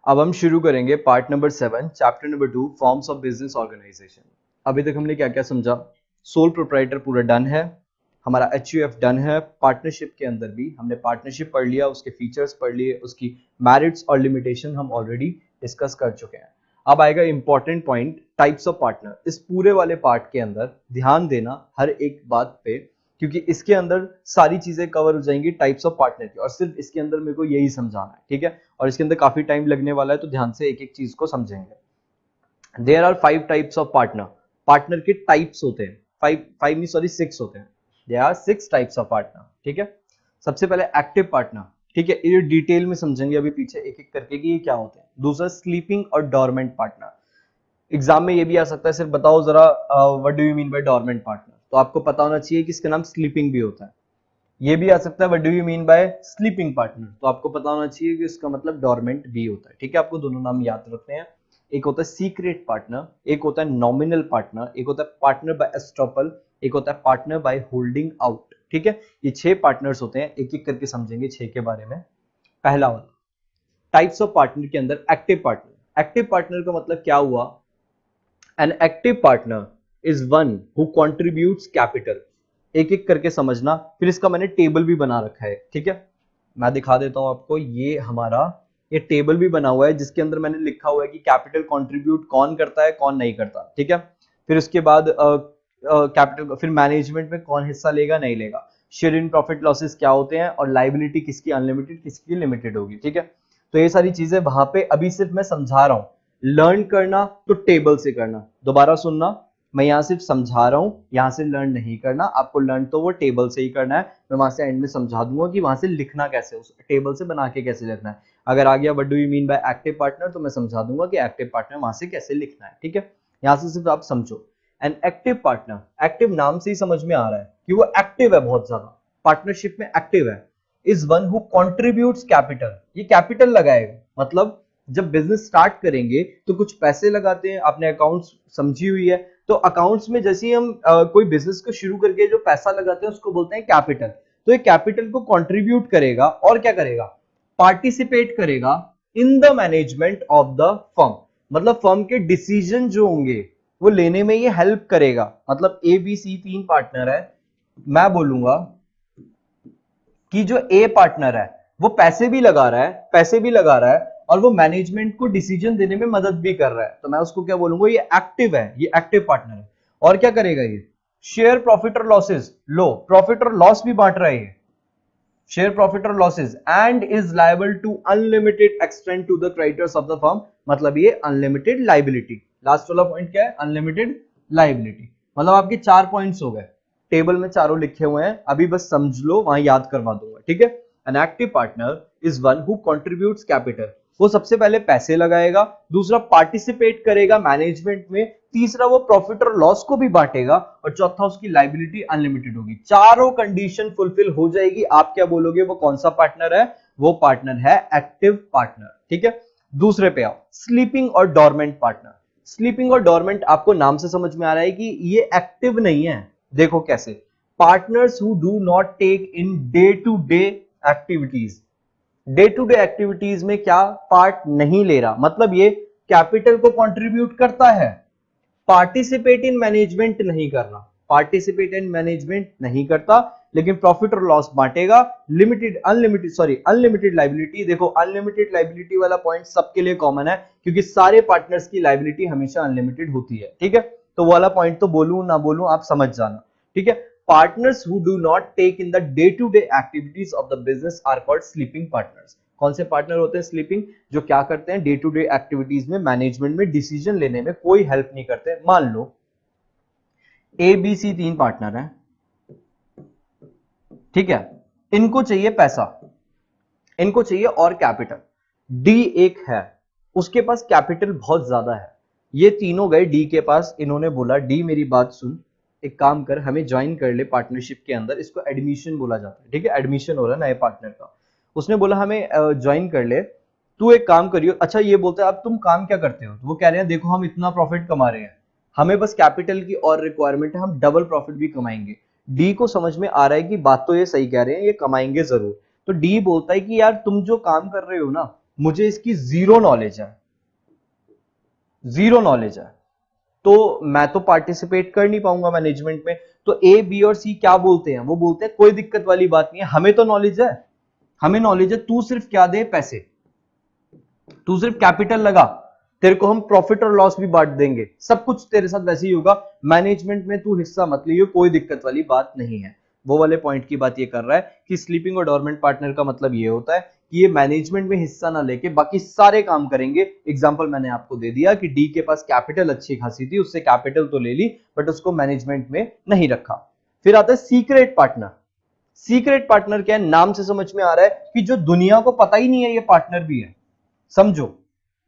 अब हम शुरू करेंगे part number 7 chapter number 2 forms of business organisation. अभी तक हमने क्या क्या समझा। सोल प्रोप्राइटर पूरा डन है, हमारा एचयूएफ डन है। पार्टनरशिप के अंदर भी हमने पार्टनरशिप पढ़ लिया, उसके फीचर्स पढ़ लिए, उसकी मेरिट्स और लिमिटेशन हम ऑलरेडी डिस्कस कर चुके हैं। अब आएगा important point, types of partner. इस पूरे वाले पार्ट के अंदर ध्यान देना हर एक बात पे, क्योंकि इसके अंदर सारी चीजें कवर हो जाएंगी टाइप्स ऑफ पार्टनर की, और सिर्फ इसके अंदर मेरे को यही समझाना है, ठीक है। और इसके अंदर काफी टाइम लगने वाला है, तो ध्यान से एक एक चीज को समझेंगे। There are 5 types of partner. Partner के टाइप्स होते हैं, 6 होते हैं। There are 6 types of partner, ठीक है। सबसे पहले एक्टिव पार्टनर, ठीक है, ये डिटेल में समझेंगे अभी पीछे एक एक करके कि ये क्या होते हैं। दूसरा स्लीपिंग और डोरमेंट पार्टनर। एग्जाम में ये भी आ सकता है, सिर्फ बताओ जरा what do you mean by dormant partner, तो आपको पता होना चाहिए कि इसका नाम स्लीपिंग भी होता है। ये भी आ सकता है what do you mean bye sleeping partner, तो आपको पता होना चाहिए कि इसका मतलब डोरमेंट भी होता है, ठीक है। आपको दोनों नाम याद रखने हैं। एक होता है सीक्रेट पार्टनर, एक होता है नॉमिनल पार्टनर, एक होता है पार्टनर बाय एस्ट्रोपल, एक होता है पार्टनर बाय होल्डिंग आउट, ठीक है। ये 6 पार्टनर्स होते हैं, एक एक करके समझेंगे 6 के बारे में। पहला वाला टाइप्स ऑफ पार्टनर के अंदर एक्टिव पार्टनर। एक्टिव पार्टनर का मतलब क्या हुआ? An active partner is one who contributes capital. एक एक करके समझना, फिर इसका मैंने टेबल भी बना रखा है, ठीक है। मैं दिखा देता हूं आपको, ये हमारा ये टेबल भी बना हुआ है जिसके अंदर मैंने लिखा हुआ है कि कैपिटल कंट्रीब्यूट कौन करता है कौन नहीं करता, ठीक है। फिर उसके बाद कैपिटल, फिर मैनेजमेंट में कौन हिस्सा लेगा नहीं लेगा, शेयर इन प्रॉफिट लॉसेस क्या होते हैं, और लाइबिलिटी किसकी अनलिमिटेड किसकी लिमिटेड होगी, ठीक है। तो ये सारी चीजें वहां पे अभी सिर्फ मैं समझा रहा हूं। लर्न करना तो टेबल से करना, दोबारा सुनना, मैं यहाँ सिर्फ समझा रहा हूं, यहाँ से लर्न नहीं करना। आपको लर्न तो वो टेबल से ही करना है। मैं वहां से एंड में समझा दूंगा कि वहां से लिखना कैसे, उस टेबल से बना के कैसे लिखना है। अगर आ गया what do you mean by active partner, तो मैं समझा दूंगा कि एक्टिव पार्टनर वहां से कैसे लिखना है, ठीक है। यहाँ से सिर्फ आप समझो। एन एक्टिव पार्टनर, एक्टिव नाम से ही समझ में आ रहा है कि वो एक्टिव है, बहुत ज्यादा पार्टनरशिप में एक्टिव है। Is one who contributes capital, ये कैपिटल लगाएगा, मतलब जब बिजनेस स्टार्ट करेंगे तो कुछ पैसे लगाते हैं, आपने अकाउंट्स समझी हुई है। तो अकाउंट्स में जैसे ही हम कोई बिजनेस को शुरू करके जो पैसा लगाते हैं उसको बोलते हैं कैपिटल। तो ये कैपिटल को कंट्रीब्यूट करेगा और क्या करेगा? पार्टिसिपेट करेगा in the management of the firm, मतलब फर्म के डिसीजन जो होंगे वो लेने में ये हेल्प करेगा। मतलब ए बी सी 3 पार्टनर है, मैं बोलूंगा कि जो ए पार्टनर है वो पैसे भी लगा रहा है, और वो मैनेजमेंट को डिसीजन देने में मदद भी कर रहा है, तो मैं उसको क्या बोलूंगा? ये एक्टिव है, ये एक्टिव पार्टनर है। और क्या करेगा ये? शेयर प्रॉफिट और लॉसेस, लो प्रॉफिट और लॉस भी बांट रहा है ये, शेयर प्रॉफिट और losses, and is liable to unlimited extent to the creditors of the firm, मतलब ये अनलिमिटेड लाइबिलिटी। लास्ट वाला पॉइंट क्या है? Unlimited liability. मतलब आपके 4 पॉइंट्स हो गए, टेबल में चारों लिखे हुए हैं, अभी बस समझ लो, वहां याद करवा दूंगा, ठीक है। An active partner is one who contributes capital, वो सबसे पहले पैसे लगाएगा, दूसरा पार्टिसिपेट करेगा मैनेजमेंट में, तीसरा वो प्रॉफिट और लॉस को भी बांटेगा, और चौथा उसकी लाइबिलिटी अनलिमिटेड होगी। चारों कंडीशन फुलफिल हो जाएगी, आप क्या बोलोगे वो कौन सा पार्टनर है? वो पार्टनर है एक्टिव पार्टनर, ठीक है। दूसरे पे आओ, स्लीपिंग और डोरमेंट पार्टनर। स्लीपिंग और डोरमेंट आपको नाम से समझ में आ रहा है कि ये एक्टिव नहीं है। देखो कैसे, partners who do not take in day to day activities. Day to day activities में क्या पार्ट नहीं ले रहा, मतलब ये कैपिटल को कंट्रीब्यूट करता है, पार्टिसिपेट इन मैनेजमेंट नहीं करना, पार्टिसिपेट इन मैनेजमेंट नहीं करता, लेकिन प्रॉफिट और लॉस बांटेगा। Unlimited liability. देखो अनलिमिटेड लाइबिलिटी वाला पॉइंट सबके लिए कॉमन है, क्योंकि सारे पार्टनर्स की लाइबिलिटी हमेशा अनलिमिटेड होती है, ठीक है। तो वाला पॉइंट तो बोलूं ना बोलूं आप समझ जाना, ठीक है। Partners who do not take in the day to day activities of the business are called sleeping partners. कौन से पार्टनर होते हैं स्लीपिंग? जो क्या करते हैं? डे टू डे एक्टिविटीज में, मैनेजमेंट में, डिसीजन लेने में कोई हेल्प नहीं करते। मान लो ए बी सी 3 पार्टनर हैं, ठीक है, इनको चाहिए पैसा, इनको चाहिए और कैपिटल। डी एक है, उसके पास कैपिटल बहुत ज्यादा है, ये तीनों गए डी के पास, इन्होंने बोला डी मेरी बात सुन, एक काम कर, हमें ज्वाइन कर ले पार्टनरशिप के अंदर। इसको एडमिशन बोला जाता है, ठीक है, एडमिशन हो रहा है नए पार्टनर का। उसने बोला हमें ज्वाइन कर ले, तू एक काम करियो। अच्छा ये बोलते हैं अब तुम काम क्या करते हो? तो वो कह रहे हैं देखो हम इतना प्रॉफिट कमा रहे हैं, हमें बस कैपिटल की और रिक्वायरमेंट है, हम डबल प्रॉफिट भी कमाएंगे। डी को समझ में आ रहा है कि बात तो ये सही कह रहे हैं, ये कमाएंगे जरूर। तो डी बोलता है कि यार तुम जो काम कर रहे हो ना, मुझे इसकी जीरो नॉलेज है, जीरो नॉलेज है, तो मैं तो पार्टिसिपेट कर नहीं पाऊंगा मैनेजमेंट में। तो ए, बी और सी क्या बोलते हैं, वो बोलते हैं कोई दिक्कत वाली बात नहीं है, हमें तो नॉलेज है, हमें नॉलेज है, तू सिर्फ क्या दे, पैसे, तू सिर्फ कैपिटल लगा, तेरे को हम प्रॉफिट और लॉस भी बांट देंगे, सब कुछ तेरे साथ वैसे ही होगा, मैनेजमेंट में तू हिस्सा मत लियो, कोई दिक्कत वाली बात नहीं है। वो वाले पॉइंट की बात ये कर रहा है कि स्लीपिंग और डोरमेंट पार्टनर का मतलब ये होता है कि ये मैनेजमेंट में हिस्सा ना लेके बाकी सारे काम करेंगे। एग्जांपल मैंने आपको दे दिया कि डी के पास कैपिटल अच्छी खासी थी, उससे कैपिटल तो ले ली बट उसको मैनेजमेंट में नहीं रखा। फिर आता है सीक्रेट पार्टनर। सीक्रेट पार्टनर क्या है, नाम से समझ में आ रहा है कि जो दुनिया को पता ही नहीं है ये पार्टनर भी है, समझो,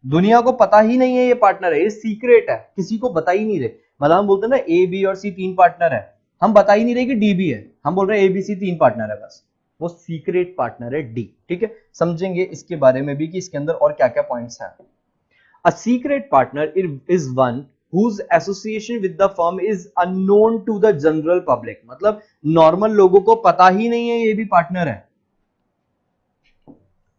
दुनिया को पता ही नहीं है ये पार्टनर है, ये सीक्रेट है, किसी को बता ही नहीं रहे। मतलब हम बोलते हैं ना ए, बी और सी 3 पार्टनर है, हम बता ही नहीं रहे कि डी भी है, हम बोल रहे हैं ए, बी, सी 3 पार्टनर है बस, वो सीक्रेट पार्टनर है डी। ठीक है, समझेंगे इसके बारे में भी कि इसके अंदर और क्या क्या पॉइंट्स हैं। A secret partner is one whose association with the firm is unknown to the general public, मतलब नॉर्मल लोगों को पता ही नहीं है ये भी पार्टनर है,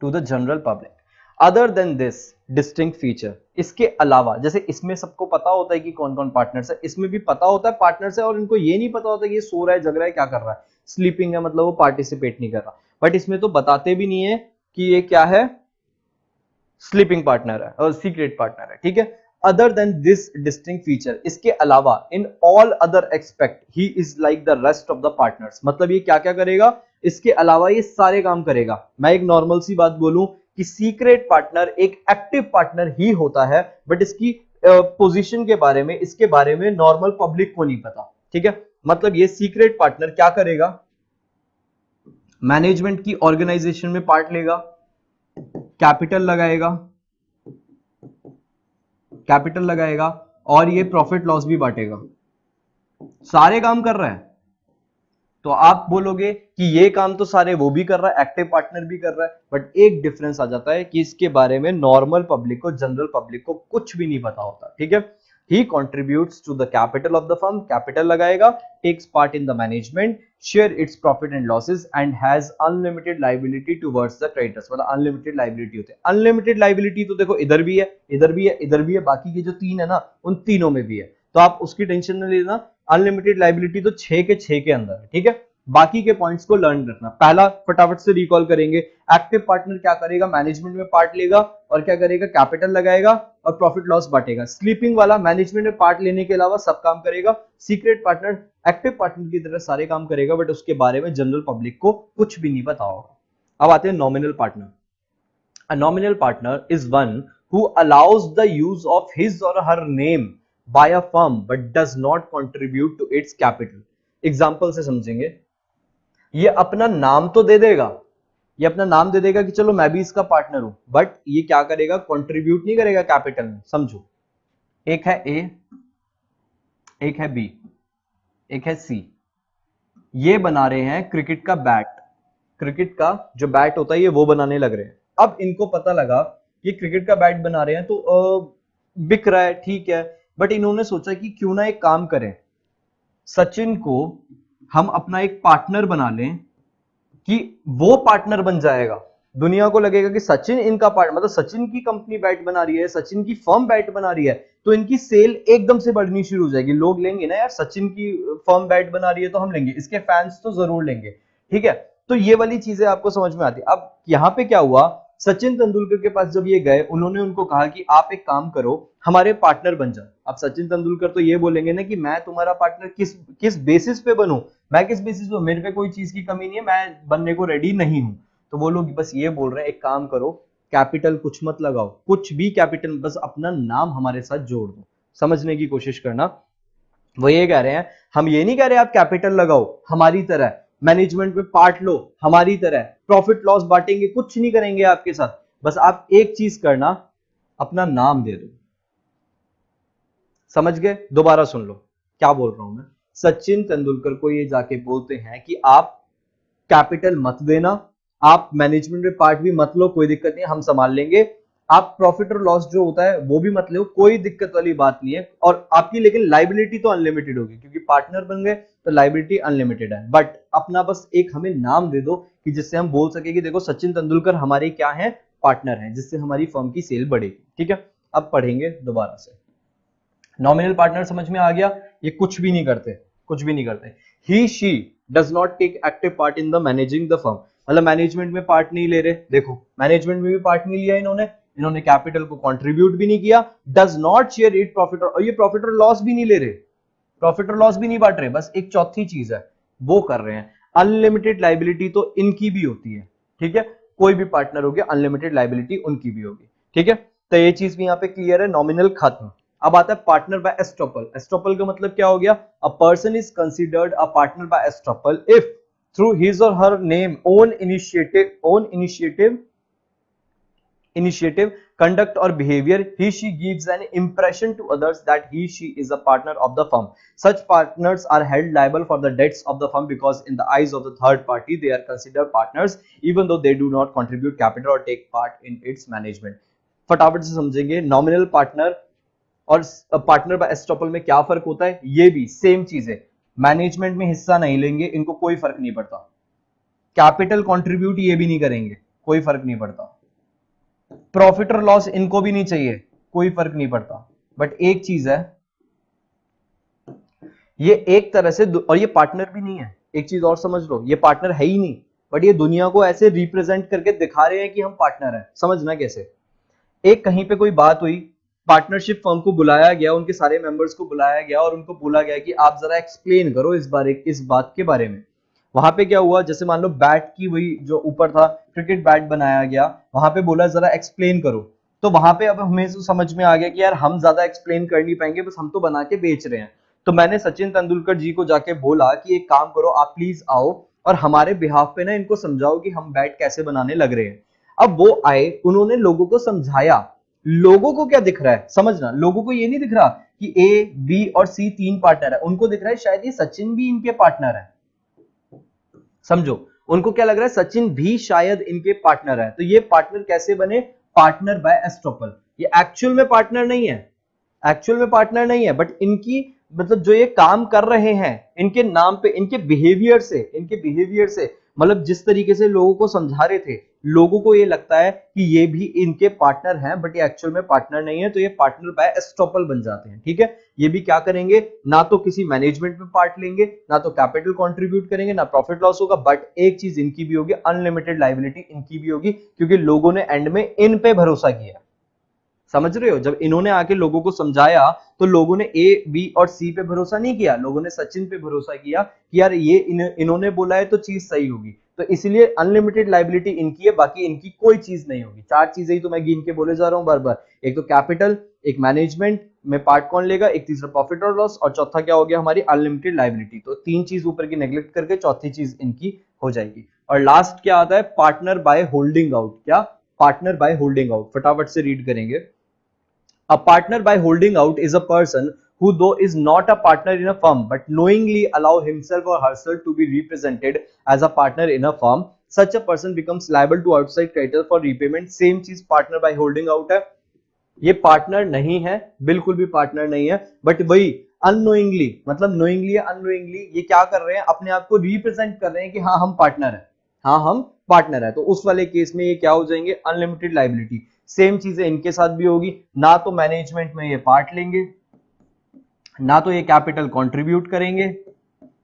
to the general public. Other than this distinct feature, इसके अलावा, जैसे इसमें सबको पता होता है कि कौन कौन पार्टनर्स है, इसमें भी पता होता है पार्टनर्स है, और इनको ये नहीं पता होता कि ये सो रहा है, जग रहा है, क्या कर रहा है, स्लीपिंग है मतलब वो पार्टिसिपेट नहीं कर रहा, बट इसमें तो बताते भी नहीं है कि ये क्या है, स्लीपिंग पार्टनर है और सीक्रेट पार्टनर है। ठीक है, other than this distinct feature, इसके अलावा in all other expect he is like the rest of the partners, मतलब ये क्या क्या करेगा, इसके अलावा ये सारे काम करेगा। मैं एक नॉर्मल सी बात बोलूं कि सीक्रेट पार्टनर एक एक्टिव पार्टनर ही होता है, बट इसकी पोजीशन के बारे में, इसके बारे में नॉर्मल पब्लिक को नहीं पता। ठीक है, मतलब ये सीक्रेट पार्टनर क्या करेगा, मैनेजमेंट की ऑर्गेनाइजेशन में पार्ट लेगा, कैपिटल लगाएगा, कैपिटल लगाएगा, और ये प्रॉफिट लॉस भी बांटेगा, सारे काम कर रहा है। तो आप बोलोगे कि ये काम तो सारे वो भी कर रहा है, एक्टिव पार्टनर भी कर रहा है, बट एक डिफरेंस आ जाता है कि इसके बारे में नॉर्मल पब्लिक को, जनरल पब्लिक को कुछ भी नहीं पता होता। ठीक है, he contributes to the capital of the firm, capital लगाएगा, takes part in the management, share its profit and losses and has unlimited liability towards the creditors, मतलब unlimited liability होते हैं। unlimited liability तो देखो इधर भी है, इधर भी है, इधर भी है, बाकी के जो 3 है ना उन तीनों में भी है, तो आप उसकी टेंशन नहीं लेना, अनलिमिटेड लाइबिलिटी तो 6 के 6 के अंदर है। ठीक है, बाकी के पॉइंट्स को लर्न रखना। पहला फटाफट से रिकॉल करेंगे, एक्टिव पार्टनर क्या करेगा, मैनेजमेंट में पार्ट लेगा और क्या करेगा, कैपिटल लगाएगा और प्रॉफिट लॉस बांटेगा। स्लीपिंग वाला मैनेजमेंट में पार्ट लेने के अलावा सब काम करेगा। सीक्रेट पार्टनर एक्टिव पार्टनर की तरह सारे काम करेगा, बट उसके बारे में जनरल पब्लिक को कुछ भी नहीं पता होगा। अब आते हैं nominal partner. A nominal partner is one who allows the use of his or her name by a firm but does not contribute to its capital. Example से समझेंगे, ये अपना नाम तो दे देगा, ये अपना नाम दे देगा कि चलो मैं भी इसका पार्टनर हूं, बट ये क्या करेगा, कंट्रीब्यूट नहीं करेगा कैपिटल में। समझो, एक है ए, एक है बी, एक है सी, ये बना रहे हैं क्रिकेट का बैट, क्रिकेट का जो बैट होता है ये वो बनाने लग रहे हैं। अब इनको पता लगा कि क्रिकेट का बैट बना रहे हैं तो बिक रहा है, ठीक है, बट इन्होंने सोचा कि क्यों ना एक काम करें, सचिन को हम अपना एक पार्टनर बना लें कि वो पार्टनर बन जाएगा, दुनिया को लगेगा कि सचिन इनका पार्ट, मतलब सचिन की कंपनी बैट बना रही है, सचिन की फर्म बैट बना रही है, तो इनकी सेल एकदम से बढ़नी शुरू हो जाएगी। लोग लेंगे ना यार, सचिन की फर्म बैट बना रही है तो हम लेंगे, इसके फैंस तो जरूर लेंगे। ठीक है, तो ये वाली चीजें आपको समझ में आती है। अब यहाँ पे क्या हुआ, सचिन तेंदुलकर के पास जब ये गए, उन्होंने उनको कहा कि आप एक काम करो, हमारे पार्टनर बन जाओ। अब सचिन तेंदुलकर तो ये बोलेंगे ना कि मैं तुम्हारा पार्टनर किस बेसिस पे बनूं, मैं किस बेसिस पे, मेरे पे कोई चीज की कमी नहीं है, मैं बनने को रेडी नहीं हूं। तो वो लोग बस ये बोल रहे हैं एक काम करो, कैपिटल कुछ मत लगाओ, कुछ भी कैपिटल, बस अपना नाम हमारे साथ जोड़ दो। समझने की कोशिश करना, वो ये कह रहे हैं, हम ये नहीं कह रहे आप कैपिटल लगाओ हमारी तरह, मैनेजमेंट में पार्ट लो हमारी तरह, प्रॉफिट लॉस बांटेंगे, कुछ नहीं करेंगे आपके साथ, बस आप एक चीज करना, अपना नाम दे दो। समझ गए? दोबारा सुन लो क्या बोल रहा हूं मैं। सचिन तेंदुलकर को ये जाके बोलते हैं कि आप कैपिटल मत देना, आप मैनेजमेंट में पार्ट भी मत लो, कोई दिक्कत नहीं, हम संभाल लेंगे, आप प्रॉफिट और लॉस जो होता है वो भी मत लो, कोई दिक्कत वाली बात नहीं है, और आपकी लेकिन लाइबिलिटी तो अनलिमिटेड होगी, क्योंकि पार्टनर बन गए तो लाइबिलिटी अनलिमिटेड है, बट अपना बस एक हमें नाम दे दो कि जिससे हम बोल सके कि देखो सचिन तेंदुलकर हमारे क्या है, पार्टनर हैं जिससे हमारी फर्म की सेल बढ़ेगी। ठीक है, अब पढ़ेंगे दोबारा से। नॉमिनल पार्टनर समझ में आ गया, ये कुछ भी नहीं करते, कुछ भी नहीं करते। He she does not take active part in the managing the firm, मतलब मैनेजमेंट में पार्ट नहीं ले रहे। देखो मैनेजमेंट में भी पार्ट नहीं लिया इन्होंने कैपिटल को कंट्रीब्यूट भी नहीं किया, does not share it profit, और ये प्रॉफिट और लॉस भी नहीं ले रहे, प्रॉफिट और लॉस भी नहीं बांट रहे, बस एक चौथी चीज है वो कर रहे हैं। अनलिमिटेड लाइबिलिटी तो इनकी भी होती है। ठीक है, कोई भी पार्टनर हो गया, अनलिमिटेड लाइबिलिटी उनकी भी होगी। ठीक है, तो ये चीज भी यहाँ पे क्लियर है, नॉमिनल खत्म। अब आता है पार्टनर बाय एस्टॉपल। एस्टॉपल का मतलब क्या हो गया, a person is considered a partner by estoppel if through his or her name own initiative, conduct or behavior, he she gives an impression to others that he she is a partner of the firm. Such partners are held liable for the debts of the firm because in the eyes of the third party they are considered partners even though they do not contribute capital or take part in its management. फटाफट से समझेंगे nominal partner और partner by estoppel में क्या फर्क होता है। ये भी सेम चीज है, मैनेजमेंट में हिस्सा नहीं लेंगे, इनको कोई फर्क नहीं पड़ता, कैपिटल कंट्रीब्यूट ये भी नहीं करेंगे, कोई फर्क नहीं पड़ता, प्रॉफिट और लॉस इनको भी नहीं चाहिए, कोई फर्क नहीं पड़ता। बट एक चीज है, ये एक तरह से, और ये पार्टनर भी नहीं है, एक चीज और समझ लो, ये पार्टनर है ही नहीं, बट ये दुनिया को ऐसे रिप्रेजेंट करके दिखा रहे हैं कि हम पार्टनर हैं। समझना कैसे, एक कहीं पे कोई बात हुई, पार्टनरशिप फर्म को बुलाया गया, उनके सारे मेंबर्स को बुलाया गया और उनको बोला गया कि आप जरा एक्सप्लेन करो इस बात के बारे में। वहां पे क्या हुआ, जैसे मान लो बैट की वही जो ऊपर था क्रिकेट बैट बनाया गया, वहां पे बोला जरा एक्सप्लेन करो, तो वहां पे अब हमें समझ में आ गया कि यार हम ज्यादा एक्सप्लेन कर नहीं पाएंगे, बस हम तो बना के बेच रहे हैं। तो मैंने सचिन तेंदुलकर जी को जाके बोला कि एक काम करो, आप प्लीज आओ और हमारे बिहाफ पे ना इनको समझाओ कि हम बैट कैसे बनाने लग रहे हैं। अब वो आए, उन्होंने लोगों को समझाया। लोगों को क्या दिख रहा है, समझना, लोगों को ये नहीं दिख रहा कि ए बी और सी तीन पार्टनर है, उनको दिख रहा है शायद ये सचिन भी इनके पार्टनर है। समझो, उनको क्या लग रहा है, सचिन भी शायद इनके पार्टनर है। तो ये पार्टनर कैसे बने, पार्टनर बाय एस्टॉपल। ये एक्चुअल में पार्टनर नहीं है, एक्चुअल में पार्टनर नहीं है, बट इनकी मतलब जो ये काम कर रहे हैं इनके नाम पे, इनके बिहेवियर से मतलब जिस तरीके से लोगों को समझा रहे थे, लोगों को ये लगता है कि ये भी इनके पार्टनर हैं, बट ये एक्चुअल में पार्टनर नहीं है, तो ये पार्टनर बाय एस्टॉपल बन जाते हैं। ठीक है, ये भी क्या करेंगे, ना तो किसी मैनेजमेंट में पार्ट लेंगे, ना तो कैपिटल कंट्रीब्यूट करेंगे, ना प्रॉफिट लॉस होगा, बट एक चीज इनकी भी होगी, अनलिमिटेड लायबिलिटी इनकी भी होगी, क्योंकि लोगों ने एंड में इन पे भरोसा किया। समझ रहे हो, जब इन्होंने आके लोगों को समझाया तो लोगों ने ए बी और सी पे भरोसा नहीं किया, लोगों ने सचिन पे भरोसा किया कि यार ये इन्होंने बोला है तो चीज सही होगी, तो इसलिए अनलिमिटेड लायबिलिटी इनकी है, बाकी इनकी कोई चीज नहीं होगी। चार चीजें ही तो मैं गिन के बोले जा रहा हूं बार बार, एक तो कैपिटल, एक मैनेजमेंट में पार्ट कौन लेगा, एक तीसरा प्रॉफिट और लॉस, और चौथा क्या हो गया हमारी अनलिमिटेड लायबिलिटी। तो तीन चीज ऊपर की नेग्लेक्ट करके चौथी चीज इनकी हो जाएगी। और लास्ट क्या आता है, पार्टनर बाय होल्डिंग आउट। क्या, पार्टनर बाय होल्डिंग आउट, फटाफट से रीड करेंगे। A partner by holding out is a person who though is not a partner in a firm but knowingly allow himself or herself to be represented as a partner in a firm. Such a person becomes liable to outside creditors for repayment. Same चीज partner by holding out है, ये partner नहीं है, बिल्कुल भी partner नहीं है, but वही अननोइंगली, मतलब नोइंगली या अननोइंगली ये क्या कर रहे हैं, अपने आप को रिप्रेजेंट कर रहे हैं कि हाँ हम पार्टनर है, हाँ हम पार्टनर है। तो उस वाले केस में ये क्या हो जाएंगे, अनलिमिटेड लायबिलिटी। सेम चीजें इनके साथ भी होगी, ना तो मैनेजमेंट में ये पार्ट लेंगे, ना तो ये कैपिटल कंट्रीब्यूट करेंगे,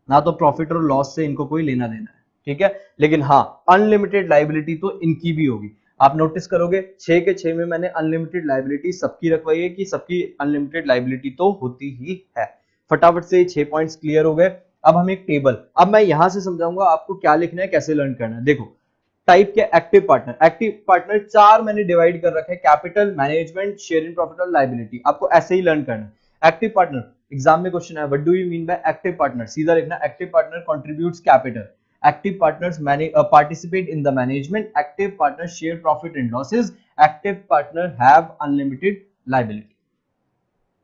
ना तो प्रॉफिट और लॉस से इनको कोई लेना देना है। ठीक है, लेकिन हाँ अनलिमिटेड लायबिलिटी तो इनकी भी होगी। आप नोटिस करोगे 6 के 6 में मैंने अनलिमिटेड लायबिलिटी सबकी रखवाई है कि सबकी अनलिमिटेड लायबिलिटी तो होती ही है। फटाफट से 6 पॉइंट्स क्लियर हो गए। अब हम एक टेबल, अब मैं यहां से समझाऊंगा आपको क्या लिखना है, कैसे लर्न करना है। देखो टाइप के एक्टिव पार्टनर चार मैंने डिवाइड कर रखे हैं, capital, management, share in profit और लायबिलिटी। आपको ऐसे ही लर्न करना है। एक्टिव पार्टनर, एग्जाम में क्वेश्चन है, what do you mean by active partner, सीधा लिखना active partner contributes capital, active partners participate in the management, active partner share profit and losses, active partner have unlimited liability.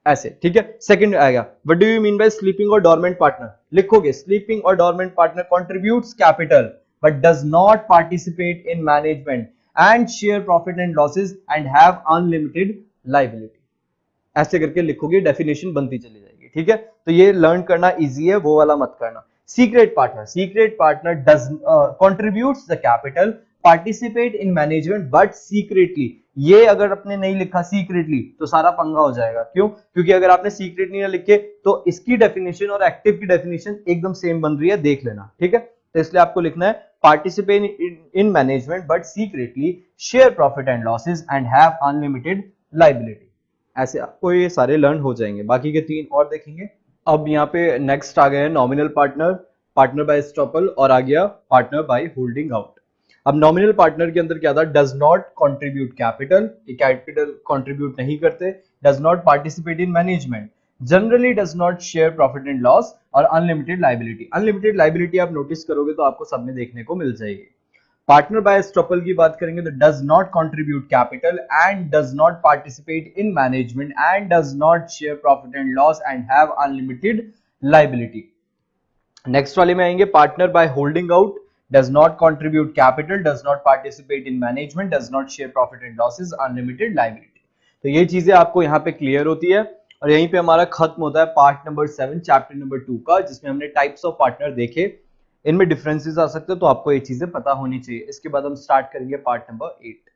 ऐसे, ठीक है। Second आएगा, what do you mean bye sleeping और dormant partner, लिखोगे sleeping और dormant partner contributes capital but does not participate in management and share profit and losses and have unlimited liability। ऐसे करके लिखोगे, डेफिनेशन बनती चली जाएगी। ठीक है, तो ये लर्न करना इजी है, वो वाला मत करना। Secret partner does contributes the capital participate in management but secretly. ये अगर आपने नहीं लिखा सीक्रेटली तो सारा पंगा हो जाएगा। क्यों? क्योंकि अगर आपने सीक्रेटली ना लिखे तो इसकी डेफिनेशन और एक्टिव की डेफिनेशन एकदम सेम बन रही है, देख लेना, ठीक है। तो इसलिए आपको लिखना है participate in management but secretly share profit and losses and have unlimited liability. ऐसे आपको ये सारे लर्न हो जाएंगे। बाकी के 3 और देखेंगे। अब यहाँ पे नेक्स्ट आ गए nominal partner, partner by estoppel और आ गया पार्टनर बाय होल्डिंग आउट। अब नॉमिनल पार्टनर के अंदर क्या था? डज नॉट कंट्रीब्यूट कैपिटल, ये कैपिटल कंट्रीब्यूट नहीं करते। Does not participate in management, generally does not share profit and loss और अनलिमिटेड लायबिलिटी। अनलिमिटेड लायबिलिटी आप नोटिस करोगे तो आपको सब में देखने को मिल जाएगी। पार्टनर बाय एस्टॉपल की बात करेंगे तो does not contribute capital and does not participate in management and does not share profit and loss and have unlimited liability. Next वाले में आएंगे partner by holding out, does not contribute capital, does not participate in management, does not share profit and losses, unlimited liability। तो ये चीजें आपको यहाँ पे clear होती है और यहीं पे हमारा खत्म होता है पार्ट नंबर 7 चैप्टर नंबर 2 का, जिसमें हमने टाइप्स ऑफ पार्टनर देखे, इनमें डिफरेंसेस आ सकते हैं, तो आपको ये चीजें पता होनी चाहिए। इसके बाद हम स्टार्ट करेंगे पार्ट नंबर 8।